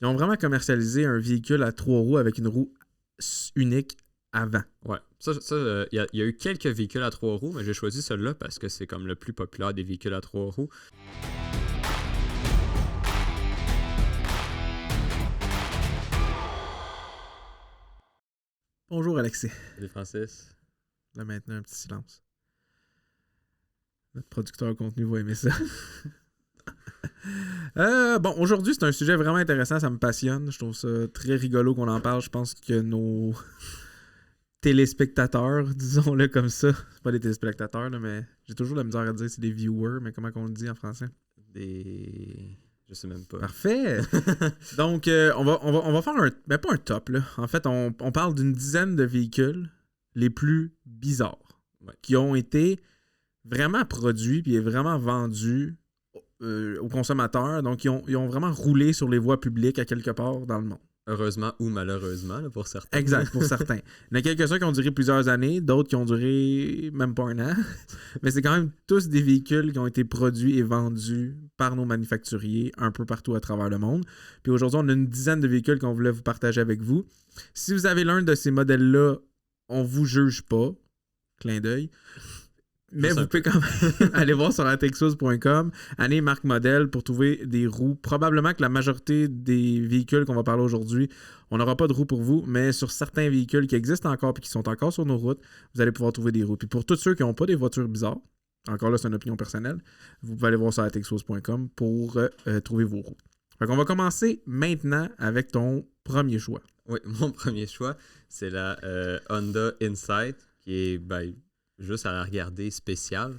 Ils ont vraiment commercialisé un véhicule à 3 roues avec une roue unique avant. Ouais. Il y a eu quelques véhicules à 3 roues, mais j'ai choisi celui-là parce que c'est comme le plus populaire des véhicules à 3 roues. Bonjour Alexis. Salut Francis. Là maintenant, un petit silence. Notre producteur de contenu va aimer ça. Bon, aujourd'hui, c'est un sujet vraiment intéressant. Ça me passionne. Je trouve ça très rigolo qu'on en parle. Je pense que nos téléspectateurs, disons-le comme ça, c'est pas des téléspectateurs, là, mais j'ai toujours la misère à dire c'est des viewers, mais comment on le dit en français? Je sais même pas. Parfait! Donc, on va faire pas un top, là. En fait, on parle d'une dizaine de véhicules les plus bizarres qui ont été vraiment produits puis vraiment vendus aux consommateurs. Donc, ils ont vraiment roulé sur les voies publiques à quelque part dans le monde. Heureusement ou malheureusement, là, pour certains. Exact, pour certains. Il y en a quelques-uns qui ont duré plusieurs années, d'autres qui ont duré même pas un an. Mais c'est quand même tous des véhicules qui ont été produits et vendus par nos manufacturiers un peu partout à travers le monde. Puis aujourd'hui, on a une dizaine de véhicules qu'on voulait vous partager avec vous. Si vous avez l'un de ces modèles-là, on vous juge pas. Clin d'œil. Mais vous pouvez quand même aller voir sur atexos.com, année, marque, modèle pour trouver des roues. Probablement que la majorité des véhicules qu'on va parler aujourd'hui, on n'aura pas de roues pour vous, mais sur certains véhicules qui existent encore et qui sont encore sur nos routes, vous allez pouvoir trouver des roues. Puis pour tous ceux qui n'ont pas des voitures bizarres, encore là, c'est une opinion personnelle, vous pouvez aller voir sur atexos.com pour trouver vos roues. Fait qu'on va commencer maintenant avec ton premier choix. Oui, mon premier choix, c'est la Honda Insight, qui est... juste à la regarder spéciale.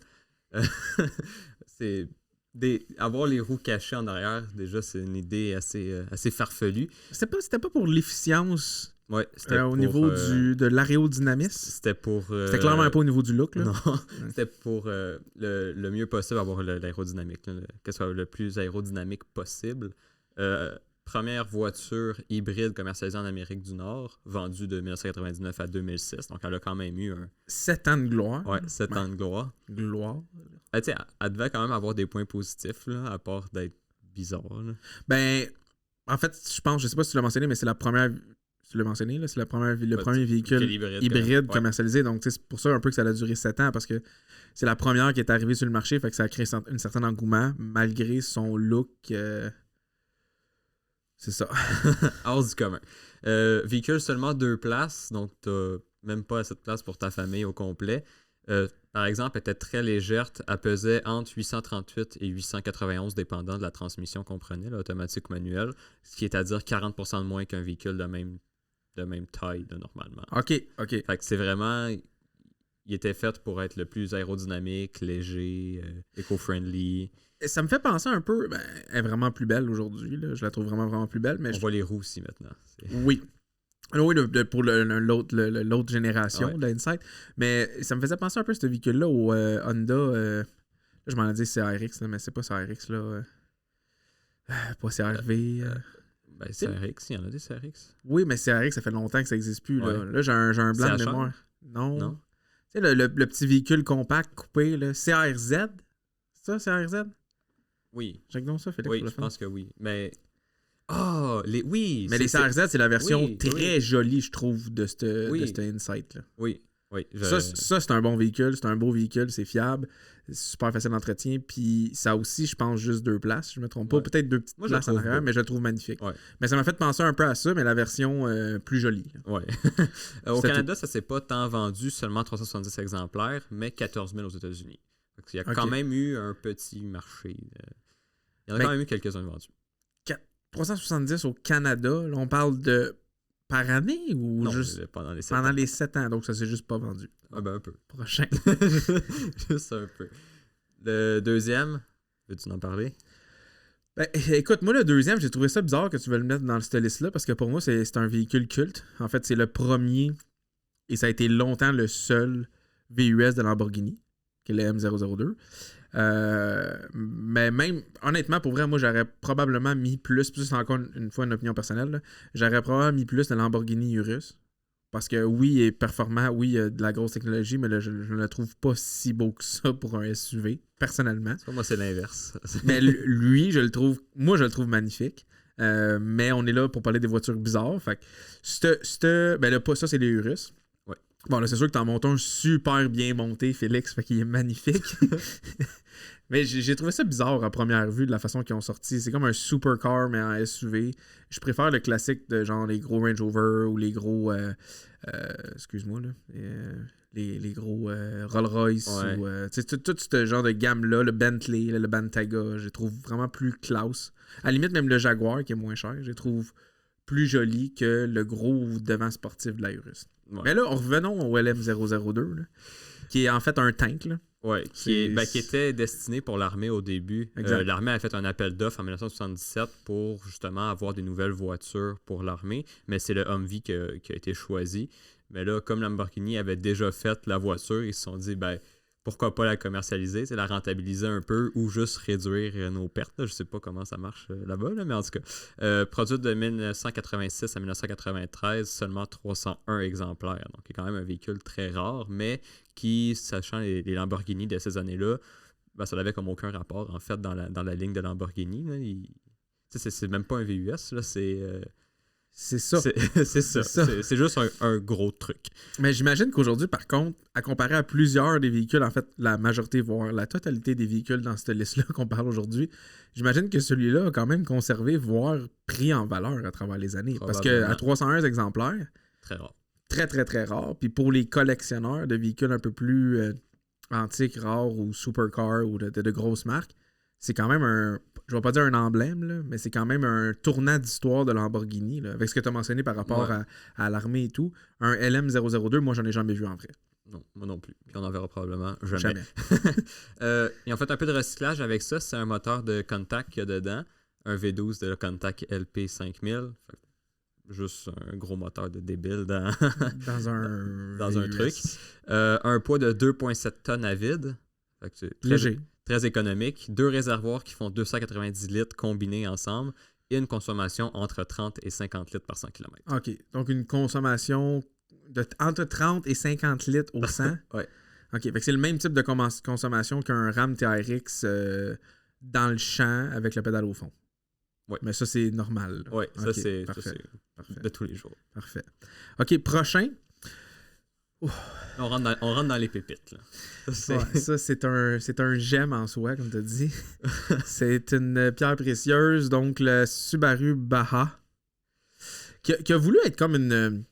Avoir les roues cachées en arrière, déjà, c'est une idée assez farfelue. C'était pas pour l'efficience c'était au niveau de l'aérodynamisme? C'était clairement pas au niveau du look, là. Non, c'était pour le mieux possible avoir l'aérodynamique, là, que ce soit le plus aérodynamique possible. Première voiture hybride commercialisée en Amérique du Nord, vendue de 1999 à 2006. Donc, elle a quand même eu 7 ans de gloire. Ouais, 7 ans de gloire. Gloire. Elle devait quand même avoir des points positifs, là, à part d'être bizarre. Là. Ben, en fait, je sais pas si tu l'as mentionné, mais c'est la première... Tu l'as mentionné, là, c'est le premier véhicule hybride commercialisé. Donc, c'est pour ça un peu que ça a duré 7 ans, parce que c'est la première qui est arrivée sur le marché, fait que ça a créé un certain engouement, malgré son look... C'est ça. Hors du commun. Véhicule seulement 2 places, donc t'as même pas assez de place pour ta famille au complet. Par exemple, elle était très légère. Elle pesait entre 838 et 891, dépendant de la transmission qu'on prenait, là, automatique ou manuelle, ce qui est à dire 40% de moins qu'un véhicule de même taille, là, normalement. OK. Fait que c'est vraiment... Il était fait pour être le plus aérodynamique, léger, éco-friendly. Ça me fait penser un peu... Ben, elle est vraiment plus belle aujourd'hui. Là. Je la trouve vraiment, vraiment plus belle. Mais on voit les roues aussi maintenant. Oui. Oui, pour l'autre génération de l'Insight. Mais ça me faisait penser un peu à ce véhicule-là au Honda... là, je m'en ai dit CRX, là, mais c'est pas CRX, là. Pas CRV. CRX, il y en a des CRX. Oui, mais CRX, ça fait longtemps que ça n'existe plus. Là, là j'ai un blanc de mémoire. Non. Tu sais, le petit véhicule compact coupé, là, CRZ. C'est ça, CRZ? Oui. J'ai ça, Félix. Oui, je pense que oui. Mais... oui! Mais les CRZ, c'est la version très jolie, je trouve, de cette Insight. Là. Oui. Ça, c'est un bon véhicule, c'est un beau véhicule, c'est fiable, c'est super facile d'entretien, puis ça aussi, je pense, juste 2 places, je me trompe pas, peut-être 2 petites places en arrière, mais je le trouve magnifique. Ouais. Mais ça m'a fait penser un peu à ça, mais la version plus jolie. Oui. Au Canada, ça s'est pas tant vendu, seulement 370 exemplaires, mais 14 000 aux États-Unis. Il y a quand même eu un petit marché. Il y en a quand même eu quelques-uns vendus. 370 au Canada, là, on parle de par année ou non, juste pendant les 7 ans, donc ça s'est juste pas vendu. Ah ben un peu. Prochain. Juste un peu. Le deuxième, veux-tu en parler? Ben, écoute, moi le deuxième, j'ai trouvé ça bizarre que tu veux le mettre dans cette liste-là, parce que pour moi, c'est un véhicule culte. En fait, c'est le premier, et ça a été longtemps le seul VUS de Lamborghini, qui est le M002. Mais même, honnêtement, pour vrai, moi, j'aurais probablement mis plus c'est encore une fois une opinion personnelle, là, j'aurais probablement mis plus de Lamborghini Urus. Parce que oui, il est performant, oui, il y a de la grosse technologie, mais là, je ne le trouve pas si beau que ça pour un SUV, personnellement. Moi, c'est l'inverse. Mais lui, je le trouve magnifique. Mais on est là pour parler des voitures bizarres. Fait que ben là, pas ça, c'est les Urus. Ouais. Bon, là, c'est sûr que t'en montes un super bien monté, Félix, fait qu'il est magnifique. Mais j'ai trouvé ça bizarre à première vue de la façon qu'ils ont sorti. C'est comme un supercar, mais en SUV. Je préfère le classique de genre les gros Range Rover ou les gros. Excuse-moi, là. Les gros Rolls-Royce Ouais. ou tout ce genre de gamme-là, le Bentley, le Bentayga, je les trouve vraiment plus classe. À la limite, même le Jaguar, qui est moins cher, je les trouve plus joli que le gros devant sportif de la Urus. Ouais. Mais là, revenons au LM002, là, qui est en fait un tank. Là. Ouais, qui était destiné pour l'armée au début. L'armée a fait un appel d'offres en 1977 pour justement avoir des nouvelles voitures pour l'armée, mais c'est le Humvee qui a été choisi. Mais là, comme Lamborghini avait déjà fait la voiture, ils se sont dit, ben pourquoi pas la commercialiser, la rentabiliser un peu ou juste réduire nos pertes. Là. Je sais pas comment ça marche là-bas, là, mais en tout cas, produite de 1986 à 1993, seulement 301 exemplaires. Donc, c'est quand même un véhicule très rare, mais qui, sachant les Lamborghini de ces années-là, ben, ça n'avait comme aucun rapport, en fait, dans la ligne de Lamborghini. Là. C'est même pas un VUS, là, c'est ça. C'est ça. C'est juste un gros truc. Mais j'imagine qu'aujourd'hui, par contre, à comparer à plusieurs des véhicules, en fait, la majorité, voire la totalité des véhicules dans cette liste-là qu'on parle aujourd'hui, j'imagine que celui-là a quand même conservé, voire pris en valeur à travers les années. Parce qu'à 301 exemplaires, très rare. Très, très, très rare. Puis pour les collectionneurs de véhicules un peu plus antiques, rares ou supercars ou de grosses marques, c'est quand même je vais pas dire un emblème, là, mais c'est quand même un tournant d'histoire de Lamborghini, là, avec ce que tu as mentionné par rapport à l'armée et tout. Un LM002, moi, j'en ai jamais vu en vrai. Non, moi non plus. Puis on en verra probablement jamais. Ils ont fait un peu de recyclage avec ça. C'est un moteur de Contact qu'il y a dedans. Un V12 de la Contact LP5000. Juste un gros moteur de débile dans un truc. Un poids de 2,7 tonnes à vide. Fait que c'est léger. Très économique. 2 réservoirs qui font 290 litres combinés ensemble et une consommation entre 30 et 50 litres par 100 km. OK. Donc une consommation entre 30 et 50 litres au 100. Ouais. OK. Fait que c'est le même type de consommation qu'un Ram TRX dans le champ avec le pédale au fond. Ouais. Mais ça, c'est normal. Oui, okay, ça, c'est parfait. De tous les jours. Parfait. OK, prochain. On rentre dans les pépites. Là. Ça, c'est un gemme en soi, comme tu as dit. C'est une pierre précieuse, donc le Subaru Baja, qui a voulu être comme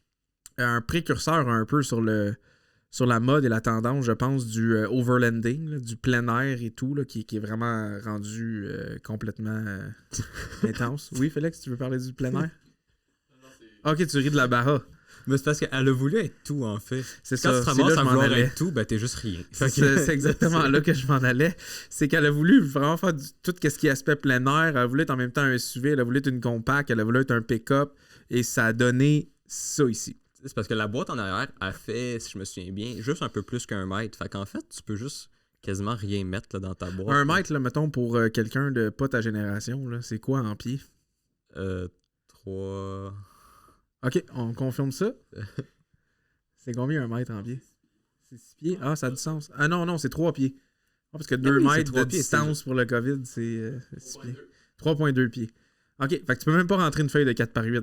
un précurseur un peu sur la mode et la tendance, je pense, du overlanding, là, du plein air et tout, là, qui est vraiment rendu complètement intense. Oui, Félix, tu veux parler du plein air? Ok, tu ris de la Baja. Mais c'est parce qu'elle a voulu être tout, en fait. C'est Quand ça. tu te ramasses à vouloir allais. être tout, ben t'es juste rien. C'est exactement là que je m'en allais. C'est qu'elle a voulu vraiment faire tout ce qui est aspect plein air. Elle a voulu être en même temps un SUV, elle a voulu être une compact, elle a voulu être un pick-up. Et ça a donné ça ici. C'est parce que la boîte en arrière a fait, si je me souviens bien, juste un peu plus qu'un mètre. Fait qu'en fait, tu peux juste quasiment rien mettre là, dans ta boîte. Un mètre, là, mettons, pour quelqu'un de pas ta génération, là, c'est quoi en pied? 3... OK, on confirme ça. C'est combien un mètre en pied? C'est 6 pieds? Ah, ça a du sens. Ah non, c'est 3 pieds. Ah, parce que 2 mètres de distance pour le COVID, c'est 6 pieds. 3,2 pieds. OK, fait que tu peux même pas rentrer une feuille de 4x8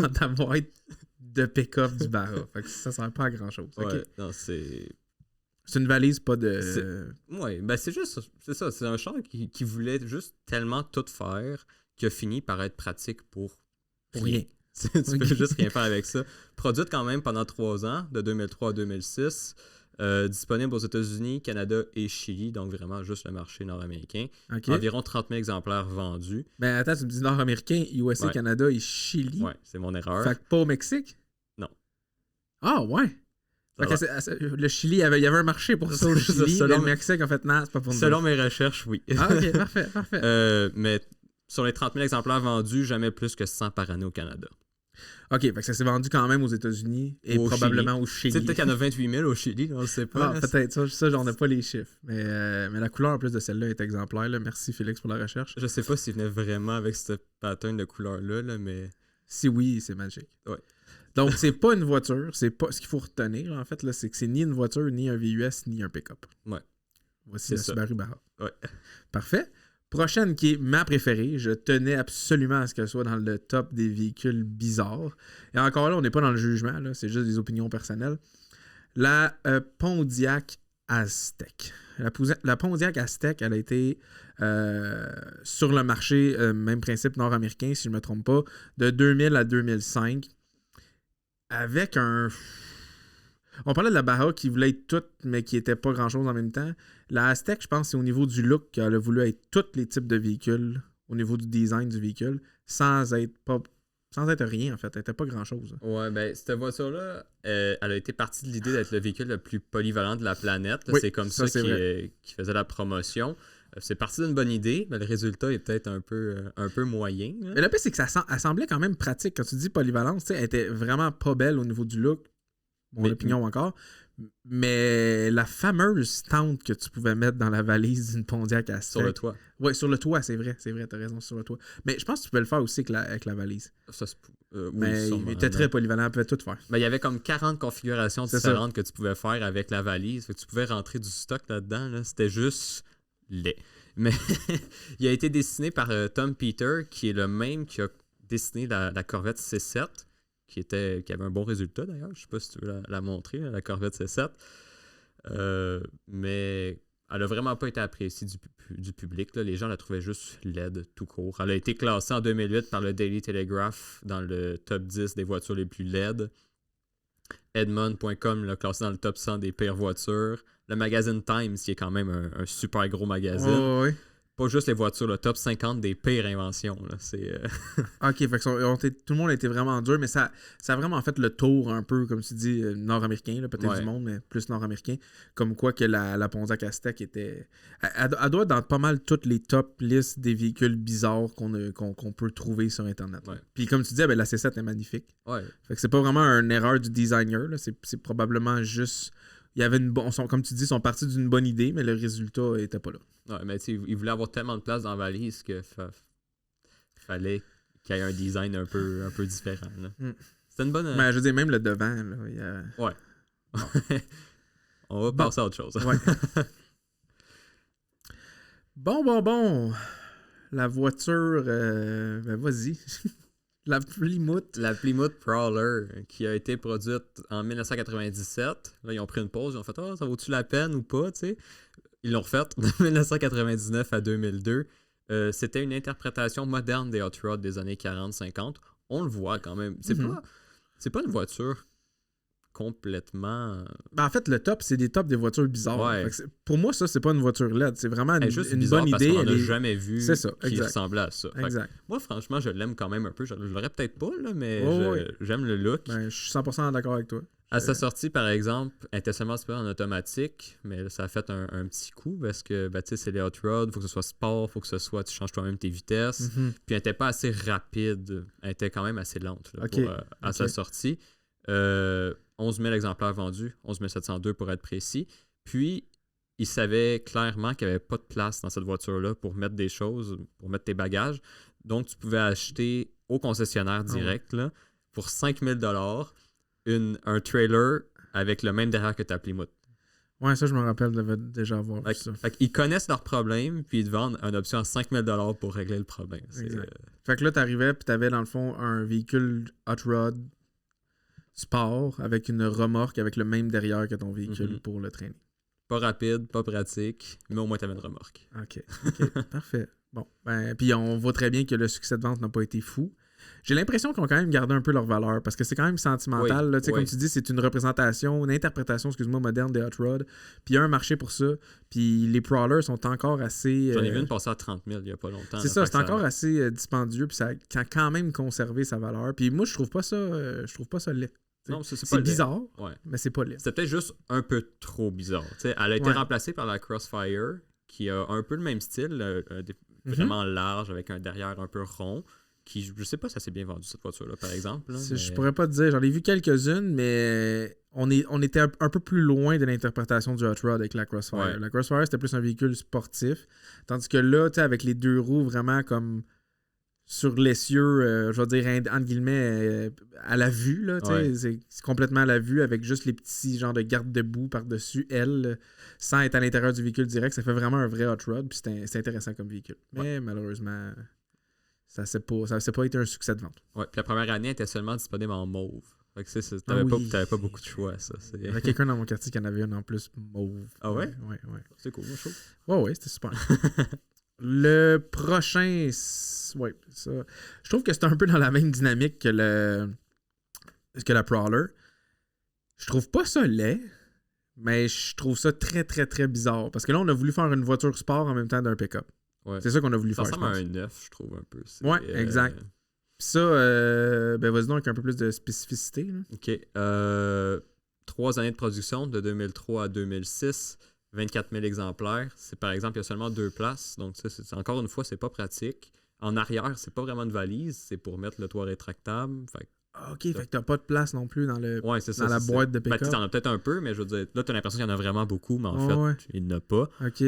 dans ta boîte de pick-up du Baja. Fait que ça sert pas à grand-chose. Ouais, okay. Non, c'est une valise, pas de... Ouais, ben c'est ça. C'est un char qui voulait juste tellement tout faire qu'il a fini par être pratique pour rien. Tu peux juste rien faire avec ça. Produite quand même pendant 3 ans, de 2003 à 2006. Disponible aux États-Unis, Canada et Chili, donc vraiment juste le marché nord-américain. Okay. Environ 30 000 exemplaires vendus. Ben attends, tu me dis nord-américain, USA, ouais. Canada et Chili. Ouais, c'est mon erreur. Fait que pas au Mexique? Non. Ah ouais? Le Chili, il y avait un marché pour ça au Chili, mais le Mexique, en fait, non, c'est pas pour nous. Selon mes recherches, oui. Ah ok, parfait. Mais sur les 30 000 exemplaires vendus, jamais plus que 100 par année au Canada. OK, fait que ça s'est vendu quand même aux États-Unis et probablement au Chili. Peut-être qu'il y en a 28 000 au Chili, on ne sait pas. Ah, peut-être, ça j'en ai pas les chiffres. Mais la couleur en plus de celle-là est exemplaire. Là. Merci Félix pour la recherche. Je sais pas s'il venait vraiment avec ce pattern de couleur-là, là, mais... Si oui, c'est magique. Ouais. Donc, c'est pas une voiture. C'est pas ce qu'il faut retenir, en fait, là, c'est que c'est ni une voiture, ni un VUS, ni un pick-up. Ouais. Voici la Subaru Baja. Ouais. Parfait. Prochaine qui est ma préférée. Je tenais absolument à ce qu'elle soit dans le top des véhicules bizarres. Et encore là, on n'est pas dans le jugement, là, c'est juste des opinions personnelles. La Pontiac Aztek. La Pontiac Aztek, elle a été sur le marché, même principe nord-américain, si je ne me trompe pas, de 2000 à 2005. Avec un... On parlait de la Baja qui voulait être toute, mais qui n'était pas grand-chose en même temps. La Aztek, je pense, c'est au niveau du look qu'elle a voulu être tous les types de véhicules, au niveau du design du véhicule, sans être rien, en fait. Elle n'était pas grand-chose. Ouais, ben, cette voiture-là, elle a été partie de l'idée d'être le véhicule le plus polyvalent de la planète. Oui, c'est comme ça qui faisait la promotion. C'est parti d'une bonne idée, mais le résultat est peut-être un peu moyen. Là. Mais le pire, c'est que elle semblait quand même pratique. Quand tu dis polyvalence, elle était vraiment pas belle au niveau du look. Mon opinion encore. Mais la fameuse tente que tu pouvais mettre dans la valise d'une Pontiac Aztek. Sur le toit. Oui, sur le toit, c'est vrai, t'as raison, sur le toit. Mais je pense que tu pouvais le faire aussi avec la valise. Ça, mais sûrement, il était très polyvalent, il pouvait tout faire. Ben, il y avait comme 40 configurations différentes que tu pouvais faire avec la valise. Fait que tu pouvais rentrer du stock là-dedans. Là. C'était juste laid. Mais il a été dessiné par Tom Peter, qui est le même qui a dessiné la Corvette C7. Qui avait un bon résultat d'ailleurs. Je sais pas si tu veux la montrer, la Corvette C7. Mais elle a vraiment pas été appréciée du public. Là. Les gens la trouvaient juste laide, tout court. Elle a été classée en 2008 par le Daily Telegraph dans le top 10 des voitures les plus laides. Edmond.com l'a classé dans le top 100 des pires voitures. Le magazine Times, qui est quand même un super gros magazine. Oh, oui. Pas juste les voitures, le top 50 des pires inventions. Là. C'est, OK, fait que tout le monde a été vraiment dur, mais ça a vraiment fait le tour un peu, comme tu dis, nord-américain, là, peut-être du monde, mais plus nord-américain. Comme quoi que la Pontiac Aztek était... Elle doit être dans pas mal toutes les top listes des véhicules bizarres qu'on peut trouver sur Internet. Ouais. Puis comme tu dis, la C7 est magnifique. Ouais. Fait que c'est pas vraiment une erreur du designer, là. C'est probablement juste... Il y avait comme tu dis, ils sont partis d'une bonne idée, mais le résultat était pas là. Ouais, mais tu sais, ils voulaient avoir tellement de place dans la valise que fallait qu'il y ait un design un peu différent. C'était une bonne... Mais je veux dire, même le devant, là, il y a... Ouais. On va passer à autre chose. Ouais. Bon. La voiture... vas-y. La Plymouth. La Plymouth Prowler, qui a été produite en 1997. Là, ils ont pris une pause. Ils ont fait « Ah, ça vaut-tu la peine ou pas? » tu sais. Ils l'ont refaite de 1999 à 2002. C'était une interprétation moderne des Hot Rods des années 40-50. On le voit quand même. C'est pas une voiture complètement... En fait, le top, c'est des tops des voitures bizarres. Ouais. Pour moi, ça, c'est pas une voiture LED. C'est vraiment une bonne parce idée. qu'on n'a jamais vu qui exact. ressemblait à ça. Exact. Moi, franchement, je l'aime quand même un peu. Je l'aurais peut-être pas, là, mais j'aime le look. Ben, je suis 100% d'accord avec toi. À sa sortie, par exemple, elle était seulement disponible en automatique, mais ça a fait un petit coup parce que c'est les Hot Rods, il faut que ce soit sport, il faut que ce soit, tu changes toi-même tes vitesses. Puis elle n'était pas assez rapide, elle était quand même assez lente là, à sa sortie. 11 000 exemplaires vendus, 11 702 pour être précis. Puis, ils savaient clairement qu'il n'y avait pas de place dans cette voiture-là pour mettre des choses, pour mettre tes bagages. Donc, tu pouvais acheter au concessionnaire direct là, pour 5 000 $, un trailer avec le même derrière que ta Plymouth. Ouais, ça, je me rappelle de déjà avoir vu ça. Fait qu'ils connaissent leurs problèmes, puis ils te vendent une option à 5 000 $ pour régler le problème. Fait que là, t'arrivais, puis t'avais dans le fond un véhicule hot rod sport avec une remorque avec le même derrière que ton véhicule pour le traîner. Pas rapide, pas pratique, mais au moins t'avais une remorque. OK, parfait. Bon, puis on voit très bien que le succès de vente n'a pas été fou. J'ai l'impression qu'ils ont quand même gardé un peu leur valeur parce que c'est quand même sentimental. Là, comme tu dis, c'est une représentation, une interprétation, moderne des Hot Rods. Puis il y a un marché pour ça. Puis les Prowlers sont encore assez... J'en ai vu une passer à 30 000 il n'y a pas longtemps. C'est ça, c'est encore assez dispendieux. Puis ça a quand même conservé sa valeur. Puis moi, je trouve pas ça laid. Non, c'est bizarre, mais c'est pas laid. C'était peut-être juste un peu trop bizarre. Elle a été remplacée par la Crossfire, qui a un peu le même style, vraiment large, avec un derrière un peu rond. Qui, je sais pas si ça s'est bien vendu, cette voiture-là, par exemple. Là, Je pourrais pas te dire. J'en ai vu quelques-unes, mais on était un peu plus loin de l'interprétation du Hot Rod avec la Crossfire. Ouais. La Crossfire, c'était plus un véhicule sportif. Tandis que là, avec les deux roues vraiment comme sur l'essieu, je vais dire entre guillemets, à la vue. Là, c'est complètement à la vue avec juste les petits genres de garde-debout par-dessus elle, sans être à l'intérieur du véhicule direct. Ça fait vraiment un vrai hot rod. Puis c'est intéressant comme véhicule. Mais malheureusement, ça ne s'est pas été un succès de vente. Ouais, puis la première année, elle était seulement disponible en mauve. Fait que t'avais pas beaucoup de choix, ça. Il y avait quelqu'un dans mon quartier qui en avait une en plus mauve. Ah ouais? Ouais. C'est cool, moi, je trouve. Ouais, c'était super. Le prochain, ouais, ça. Je trouve que c'est un peu dans la même dynamique que la Prowler. Je trouve pas ça laid, mais je trouve ça très, très, très bizarre. Parce que là, on a voulu faire une voiture sport en même temps d'un pick-up. Ouais. C'est ça qu'on a voulu faire. Ça ressemble à un 9, je trouve, un peu. Ouais, exact. Puis ça, ben vas-y donc avec un peu plus de spécificité. Là. OK. 3 années de production, de 2003 à 2006. 24 000 exemplaires. C'est par exemple, il y a seulement 2 places. Donc, encore une fois, c'est pas pratique. En arrière, c'est pas vraiment une valise. C'est pour mettre le toit rétractable. OK, fait que t'as pas de place non plus dans la boîte de pick-up. Ben, t'en as peut-être un peu, mais je veux dire, là, t'as l'impression qu'il y en a vraiment beaucoup, mais en fait, il n'y en a pas. OK.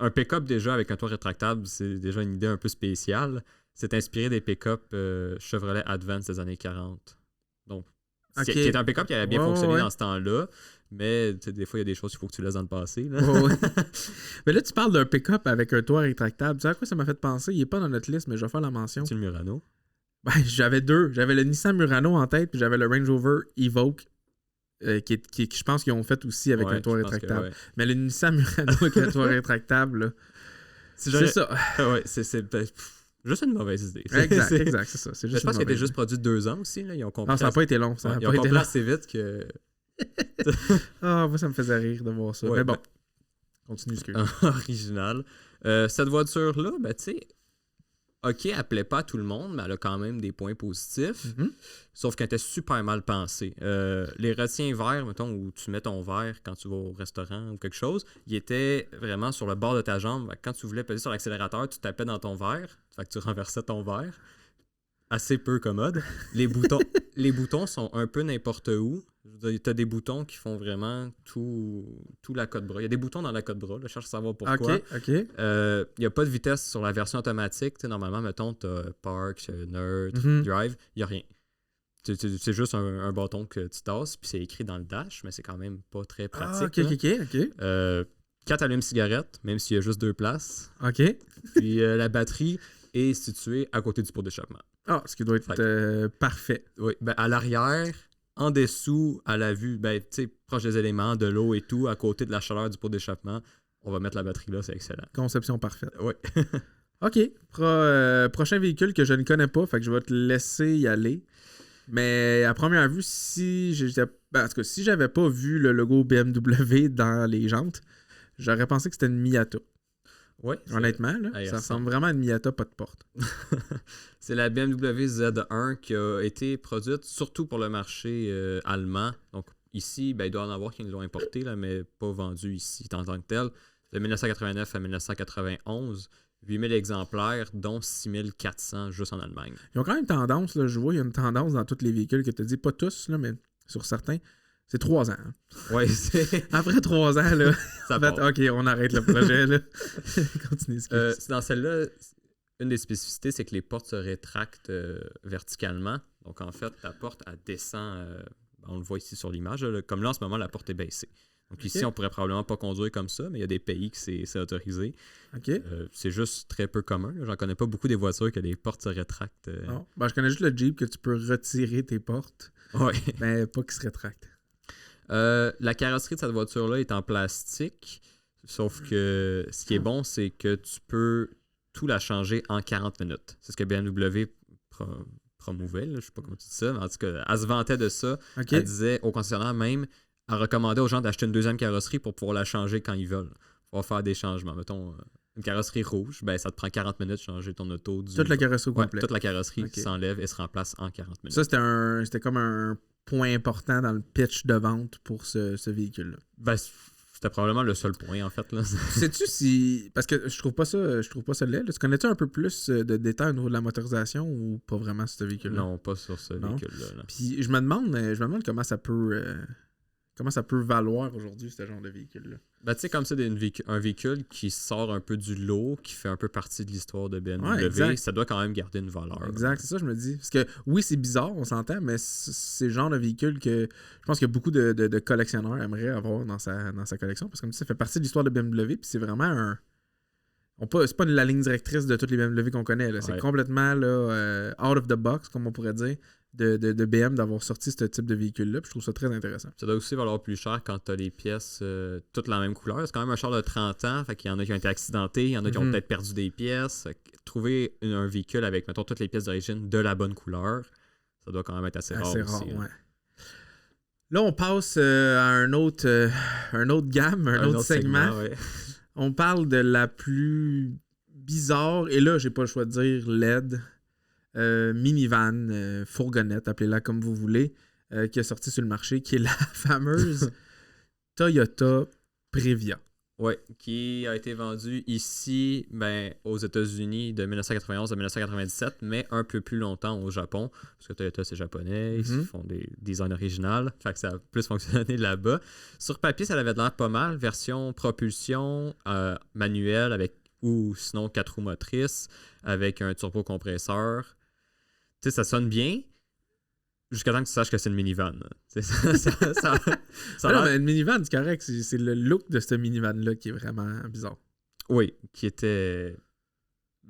Un pick-up, déjà, avec un toit rétractable, c'est déjà une idée un peu spéciale. C'est inspiré des pick-up Chevrolet Advance des années 40. Donc, qui est un pick-up qui avait bien fonctionné dans ce temps-là. Mais des fois, il y a des choses qu'il faut que tu laisses dans le passé. Là. Mais là, tu parles d'un pick-up avec un toit rétractable. Tu sais à quoi ça m'a fait penser? Il n'est pas dans notre liste, mais je vais faire la mention. C'est le Murano? Ben, j'avais deux. J'avais le Nissan Murano en tête, puis j'avais le Range Rover Evoque, qui je pense qu'ils ont fait aussi avec un toit rétractable. Mais le Nissan Murano avec un toit rétractable, là, c'est ça. C'est juste une mauvaise idée. Exact, c'est ça. Je pense qu'il était juste produit 2 ans aussi. Là. Ils ont compris. Non, ça n'a pas été long. Ils ont compris assez vite que... moi, ça me faisait rire de voir ça. Mais bon, continue, excuse. Original. Cette voiture-là, ben, tu sais, OK, elle plaît pas à tout le monde, mais elle a quand même des points positifs. Sauf qu'elle était super mal pensée. Les retiens verts, mettons, où tu mets ton verre quand tu vas au restaurant ou quelque chose, ils étaient vraiment sur le bord de ta jambe. Quand tu voulais peser sur l'accélérateur, tu tapais dans ton verre. Fait que tu renversais ton verre. Assez peu commode. Les boutons sont un peu n'importe où. Tu as des boutons qui font vraiment tout la cote-bras. Il y a des boutons dans la cote-bras. Je cherche à savoir pourquoi. OK. Il n'y a pas de vitesse sur la version automatique. T'sais, normalement, mettons, tu as Park, Neutre, Drive. Il n'y a rien. C'est juste un bâton que tu tasses, puis c'est écrit dans le dash, mais c'est quand même pas très pratique. OK. 4 allumes-cigarettes, même s'il y a juste 2 places. OK. Puis la batterie est située à côté du pot d'échappement. Ah, ce qui doit être parfait. Oui, ben à l'arrière, en dessous, à la vue, ben, tu sais, proche des éléments, de l'eau et tout, à côté de la chaleur du pot d'échappement, on va mettre la batterie là, c'est excellent. Conception parfaite. Oui. OK. Prochain véhicule que je ne connais pas, fait que je vais te laisser y aller. Mais à première vue, si j'avais pas vu le logo BMW dans les jantes, j'aurais pensé que c'était une Miata. Oui. Honnêtement, là, ça ressemble vraiment à une Miata pas de porte. C'est la BMW Z1 qui a été produite surtout pour le marché allemand. Donc ici, ben, il doit en avoir qui l'ont importé, là, mais pas vendu ici en tant que tel. De 1989 à 1991, 8000 exemplaires, dont 6400 juste en Allemagne. Ils ont quand même tendance, là, je vois, il y a une tendance dans tous les véhicules que tu as dit, pas tous, là, mais sur certains. C'est 3 ans. Hein. Oui, c'est... Après 3 ans, là, ça en fait, OK, on arrête le projet, là. Continue. Dans celle-là, une des spécificités, c'est que les portes se rétractent verticalement. Donc, en fait, ta porte, elle descend... on le voit ici sur l'image. Là, comme là, en ce moment, la porte est baissée. Donc ici, on pourrait probablement pas conduire comme ça, mais il y a des pays qui c'est autorisé. OK. C'est juste très peu commun. J'en connais pas beaucoup des voitures que les portes se rétractent. Non. Ben, je connais juste le Jeep que tu peux retirer tes portes. Oui. Mais pas qu'il se rétracte. La carrosserie de cette voiture-là est en plastique, sauf que ce qui est bon, c'est que tu peux tout la changer en 40 minutes. C'est ce que BMW promouvait, là, je sais pas comment tu dis ça, mais en tout cas, elle se vantait de ça. Okay. Elle disait au concessionnaire même, elle recommandait aux gens d'acheter une deuxième carrosserie pour pouvoir la changer quand ils veulent. Pour faire des changements. Mettons, une carrosserie rouge, ben ça te prend 40 minutes de changer ton auto. Toute la carrosserie complète. Toute la carrosserie s'enlève et se remplace en 40 minutes. Ça, c'était comme un point important dans le pitch de vente pour ce véhicule-là. Ben, c'était probablement le seul point, en fait. Là. Sais-tu si... Parce que je trouve pas ça laid. Là. Tu connais-tu un peu plus de détails au niveau de la motorisation ou pas vraiment sur ce véhicule-là? Non, pas sur ce véhicule-là. Puis je me demande comment ça peut comment ça peut valoir aujourd'hui, ce genre de véhicule-là. Ben, tu sais, comme c'est un véhicule qui sort un peu du lot, qui fait un peu partie de l'histoire de BMW, ça doit quand même garder une valeur. Exact, c'est ça, je me dis. Parce que oui, c'est bizarre, on s'entend, mais c'est le genre de véhicule que je pense que beaucoup de collectionneurs aimeraient avoir dans sa collection. Parce que comme ça fait partie de l'histoire de BMW, puis c'est vraiment c'est pas la ligne directrice de toutes les BMW qu'on connaît. Là. C'est complètement là, out of the box, comme on pourrait dire, de BM d'avoir sorti ce type de véhicule-là. Puis je trouve ça très intéressant. Ça doit aussi valoir plus cher quand tu as les pièces toutes la même couleur. C'est quand même un char de 30 ans. Fait qu'il y en a qui ont été accidentés, il y en a qui ont peut-être perdu des pièces. Trouver un véhicule avec, mettons, toutes les pièces d'origine de la bonne couleur, ça doit quand même être assez rare aussi. Ouais. Là, on passe à un autre gamme, un autre segment. Ouais. On parle de la plus bizarre, et là, j'ai pas le choix de dire LED, minivan, fourgonnette, appelez-la comme vous voulez, qui est sortie sur le marché, qui est la fameuse Toyota Previa. Oui, qui a été vendue ici aux États-Unis de 1991 à 1997, mais un peu plus longtemps au Japon, parce que Toyota, c'est japonais, ils font des designs originaux, fait que ça a plus fonctionné là-bas. Sur papier, ça avait l'air pas mal, version propulsion manuelle ou sinon 4 roues motrices, avec un turbocompresseur. Tu sais, ça sonne bien, jusqu'à temps que tu saches que c'est une minivan. Mais une minivan, c'est correct. C'est le look de cette minivan-là qui est vraiment bizarre. Oui, qui était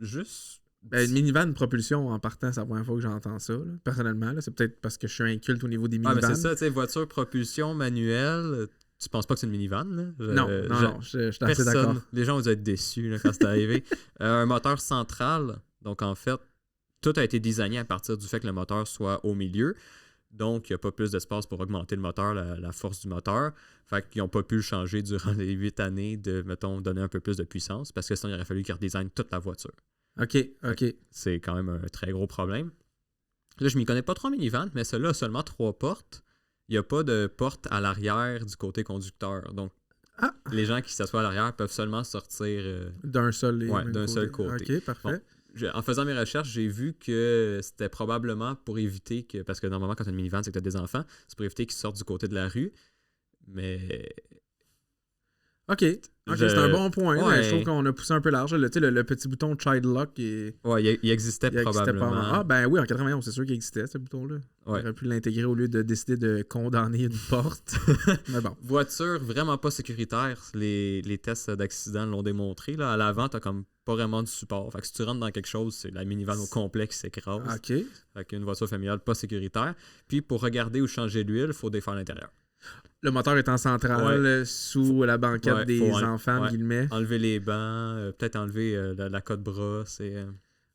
juste... une minivan de propulsion, en partant, c'est la première fois que j'entends ça. Là. Personnellement, là, c'est peut-être parce que je suis inculte au niveau des minivans. Mais c'est ça, tu sais, voiture, propulsion, manuelle... Tu penses pas que c'est une minivan, là? Non, je suis assez d'accord. Les gens vont être déçus là, quand c'est arrivé. Un moteur central, donc en fait, tout a été designé à partir du fait que le moteur soit au milieu. Donc, il n'y a pas plus d'espace pour augmenter le moteur, la force du moteur. Fait qu'ils n'ont pas pu le changer durant les 8 années de, mettons, donner un peu plus de puissance parce que sinon, il aurait fallu qu'ils redesignent toute la voiture. OK. C'est quand même un très gros problème. Là, je m'y connais pas trop en minivan, mais celui-là a seulement 3 portes. Il n'y a pas de porte à l'arrière du côté conducteur. Donc, les gens qui s'assoient à l'arrière peuvent seulement sortir d'un seul côté. OK, parfait. Bon, en faisant mes recherches, j'ai vu que c'était probablement pour éviter que... Parce que normalement, quand tu as une minivan, c'est que tu as des enfants. C'est pour éviter qu'ils sortent du côté de la rue. Mais... OK, c'est un bon point. Ouais. Je trouve qu'on a poussé un peu large. Le petit bouton Child Lock. Il existait probablement. Oui, en 91, c'est sûr qu'il existait, ce bouton-là. On aurait pu l'intégrer au lieu de décider de condamner une porte. Mais bon. Voiture vraiment pas sécuritaire. Les tests d'accident l'ont démontré. Là. À l'avant, t'as comme pas vraiment de support. Fait que si tu rentres dans quelque chose, c'est la minivan au complet qui s'écrase. OK. Fait qu'une voiture familiale pas sécuritaire. Puis pour regarder ou changer l'huile, il faut défaire l'intérieur. Le moteur est en centrale, sous la banquette des enfants, guillemets. Enlever les bancs, peut-être enlever la cote-bras.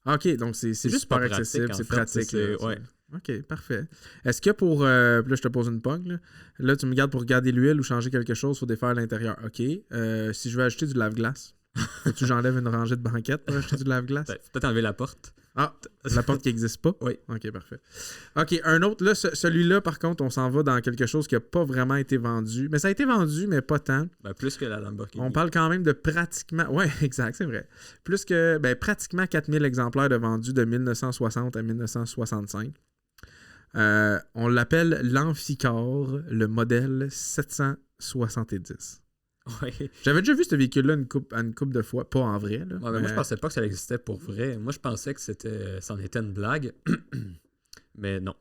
OK, donc c'est super accessible, c'est pratique. OK, parfait. Est-ce que là, je te pose une pogne. Là, tu me gardes pour regarder l'huile ou changer quelque chose, il faut défaire l'intérieur. OK. Si je veux acheter du lave-glace, faut-tu que j'enlève une rangée de banquettes pour acheter du lave-glace? Peut-être enlever la porte. Ah, la porte qui n'existe pas? Oui. OK, parfait. OK, un autre, là, celui-là, par contre, on s'en va dans quelque chose qui n'a pas vraiment été vendu. Mais ça a été vendu, mais pas tant. Plus que la Lamborghini. On parle quand même de pratiquement... Oui, exact, c'est vrai. Plus que pratiquement 4000 exemplaires de vendus de 1960 à 1965. On l'appelle l'Amphicar, le modèle 770. Ouais. J'avais déjà vu ce véhicule-là une couple de fois, pas en vrai. Là, mais moi, je pensais pas que ça existait pour vrai. Moi, je pensais que c'en était une blague. Mais non.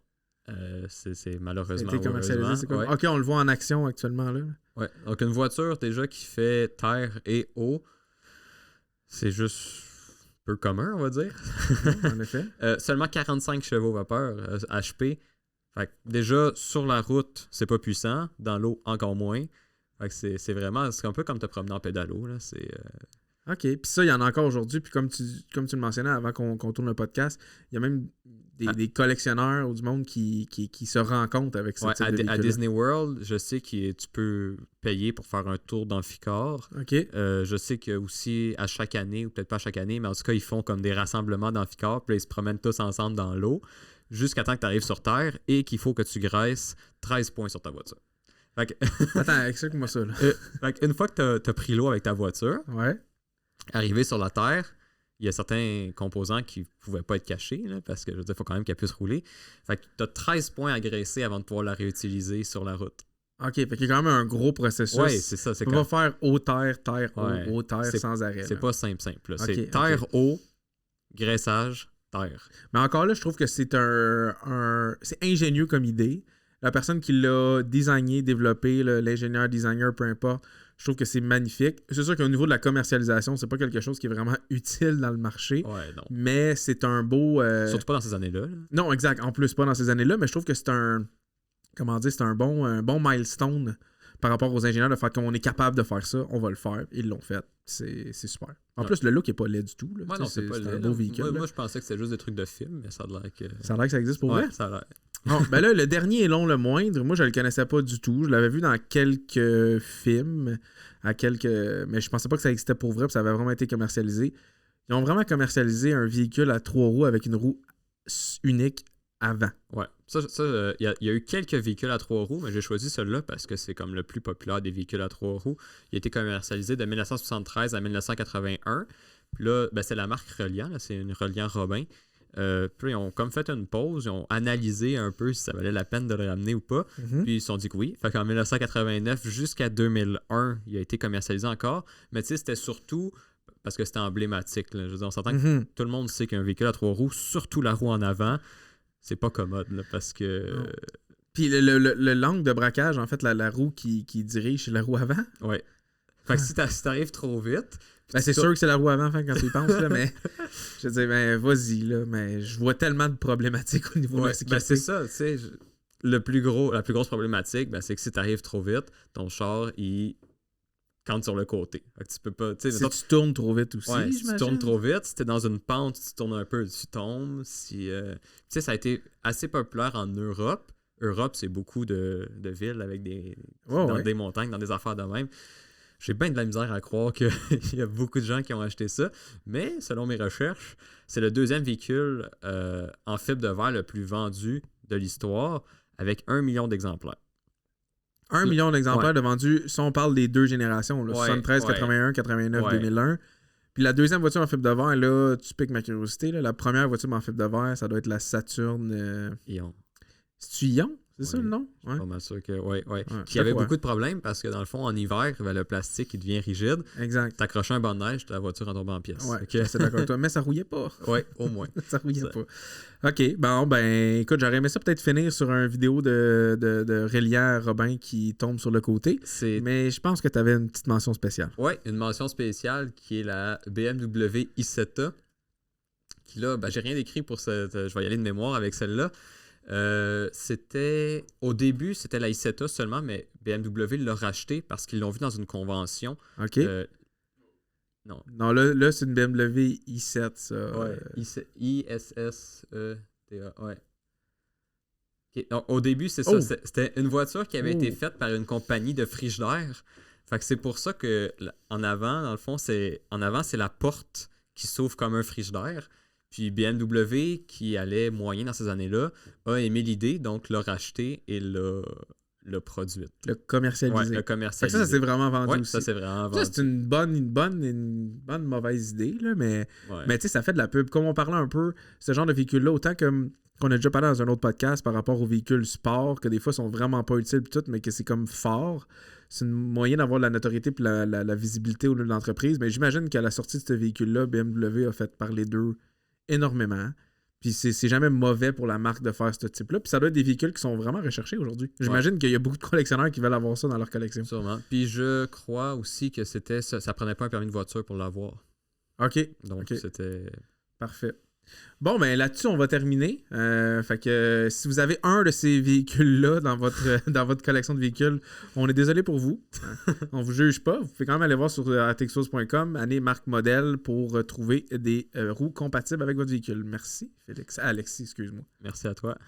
C'est malheureusement. OK, on le voit en action actuellement. Là. Ouais. Donc, une voiture déjà qui fait terre et eau, c'est juste peu commun, on va dire. En effet. Seulement 45 chevaux vapeur HP. Fait que déjà, sur la route, c'est pas puissant. Dans l'eau, encore moins. Fait que c'est vraiment... C'est un peu comme te promener en pédalo. Là. OK. Puis ça, il y en a encore aujourd'hui. Puis comme tu le mentionnais avant qu'on tourne le podcast, il y a même des collectionneurs ou du monde qui se rencontrent avec ce type de véhicule. À Disney World, je sais que tu peux payer pour faire un tour d'Amphicar. OK. Je sais que aussi à chaque année, ou peut-être pas à chaque année, mais en tout cas, ils font comme des rassemblements d'Amphicar. Puis là, ils se promènent tous ensemble dans l'eau jusqu'à temps que tu arrives sur Terre et qu'il faut que tu graisses 13 points sur ta voiture. Attends, explique-moi ça. Une fois que tu as pris l'eau avec ta voiture, arrivé sur la Terre, il y a certains composants qui ne pouvaient pas être cachés, là, parce que je veux dire, il faut quand même qu'elle puisse rouler. Fait que tu as 13 points à graisser avant de pouvoir la réutiliser sur la route. OK, fait qu'il y a quand même un gros processus. Oui, c'est ça. Tu peux pas faire eau, terre, terre, Ouais. eau, terre C'est- sans arrêt. C'est là. pas simple. Là. Ok, C'est terre, eau, graissage, terre. Mais encore là, je trouve que c'est c'est ingénieux comme idée. La personne qui l'a designé, développé, l'ingénieur, designer, peu importe, je trouve que c'est magnifique. C'est sûr qu'au niveau de la commercialisation, c'est pas quelque chose qui est vraiment utile dans le marché, Ouais, non. mais c'est un beau... Surtout pas dans ces années-là. Là. Non, exact. En plus, pas dans ces années-là, mais je trouve que c'est un... Comment dire? C'est un bon milestone par rapport aux ingénieurs de faire qu'on est capable de faire ça, on va le faire. Ils l'ont fait. C'est super. En Ouais. plus, le look est pas laid du tout. Là. Ouais, non, c'est pas un laid, beau là. véhicule. Moi, je pensais que c'était juste des trucs de film, mais ça a l'air que. Ça a l'air que ça existe pour Ouais, vrai. ça a l'air. Bon, ben là, le dernier est long, le moindre. Moi, je le connaissais pas du tout. Je l'avais vu dans quelques films, mais je pensais pas que ça existait pour vrai, puis ça avait vraiment été commercialisé. Ils ont vraiment commercialisé un véhicule à 3 roues avec une roue unique avant. Ouais. Ça, il y a eu quelques véhicules à 3 roues, mais j'ai choisi celui-là parce que c'est comme le plus populaire des véhicules à 3 roues. Il a été commercialisé de 1973 à 1981. Puis là, ben, c'est la marque Reliant, là, c'est une Reliant Robin. Puis ils ont comme fait une pause, ils ont analysé un peu si ça valait la peine de le ramener ou pas. Puis ils se sont dit que oui. Fait qu'en 1989 jusqu'à 2001, il a été commercialisé encore. Mais tu sais, c'était surtout parce que c'était emblématique. Là. Je veux dire, on s'entend que tout le monde sait qu'un véhicule à 3 roues, surtout la roue en avant, c'est pas commode là, parce que. Puis le l'angle de braquage, en fait, la roue qui dirige, c'est la roue avant. Ouais. Fait que si t'arrives trop vite. Ben, c'est sûr que c'est la roue avant quand tu y penses, là, mais je veux dire, ben, vas-y, là, mais je vois tellement de problématiques au niveau de la sécurité. Ben, c'est ça, tu sais. La plus grosse problématique, ben, c'est que si t'arrives trop vite, ton char, il cante sur le côté. Fait que tu peux pas. Si tu tournes trop vite aussi, ouais, si tu j'imagine. tournes trop vite, si t'es dans une pente, tu tournes un peu, tu tombes. Tu sais, ça a été assez populaire en Europe. Europe, c'est beaucoup de villes avec des montagnes, dans des affaires de même. J'ai bien de la misère à croire qu'il y a beaucoup de gens qui ont acheté ça. Mais selon mes recherches, c'est le deuxième véhicule en fibre de verre le plus vendu de l'histoire avec 1 million d'exemplaires. 1 million d'exemplaires de vendus, si on parle des deux générations, là, 73, 81, 89, 2001. Puis la deuxième voiture en fibre de verre, là, tu piques ma curiosité. Là, la première voiture en fibre de verre, ça doit être la Saturn... Ion. C'est-tu Ion? C'est ça le nom? Ouais. Pas mal sûr que qui avait beaucoup de problèmes parce que dans le fond, en hiver, ben, le plastique il devient rigide. Exact. T'accrochais un banc de neige, la voiture en tombait en pièces. Ouais, c'est d'accord avec toi. Mais ça rouillait pas. Oui, au moins. Ça rouillait pas. OK, bon, ben, écoute, j'aurais aimé ça peut-être finir sur une vidéo de Reliant Robin qui tombe sur le côté. Mais je pense que tu avais une petite mention spéciale. Oui, une mention spéciale qui est la BMW i7A. Qui là, ben, j'ai rien écrit pour cette. Je vais y aller de mémoire avec celle-là. Au début, c'était la i7A seulement, mais BMW l'a racheté parce qu'ils l'ont vu dans une convention. OK. Non, là c'est une BMW i7, ça. Ouais, ISSETA, ouais. Okay. Donc, au début, c'est ça. C'était une voiture qui avait été faite par une compagnie de frigidaire. Fait que c'est pour ça que en avant, dans le fond, c'est la porte qui s'ouvre comme un frigidaire. Puis BMW, qui allait moyen dans ces années-là, a aimé l'idée, donc l'a racheté et l'a produite. Le commercialisé. Ouais, le commercialisé. Ça c'est vraiment vendu aussi. Ça, c'est vraiment vendu. Ça, c'est une bonne mauvaise idée, là, mais tu sais, ça fait de la pub. Comme on parlait un peu, ce genre de véhicule-là, autant qu'on a déjà parlé dans un autre podcast par rapport aux véhicules sport, que des fois sont vraiment pas utiles, tout, mais que c'est comme fort. C'est un moyen d'avoir de la notoriété et la visibilité au lieu de l'entreprise. Mais j'imagine qu'à la sortie de ce véhicule-là, BMW a fait parler d'eux énormément. Puis c'est jamais mauvais pour la marque de faire ce type-là. Puis ça doit être des véhicules qui sont vraiment recherchés aujourd'hui. J'imagine qu'il y a beaucoup de collectionneurs qui veulent avoir ça dans leur collection. Sûrement. Puis je crois aussi que ça prenait pas un permis de voiture pour l'avoir. OK. Donc c'était... Parfait. Bon, ben là-dessus, on va terminer. Fait que si vous avez un de ces véhicules-là dans votre collection de véhicules, on est désolé pour vous. On vous juge pas. Vous pouvez quand même aller voir sur atexos.com, année, marque, modèle, pour trouver des roues compatibles avec votre véhicule. Merci, Félix. Alexis, excuse-moi. Merci à toi.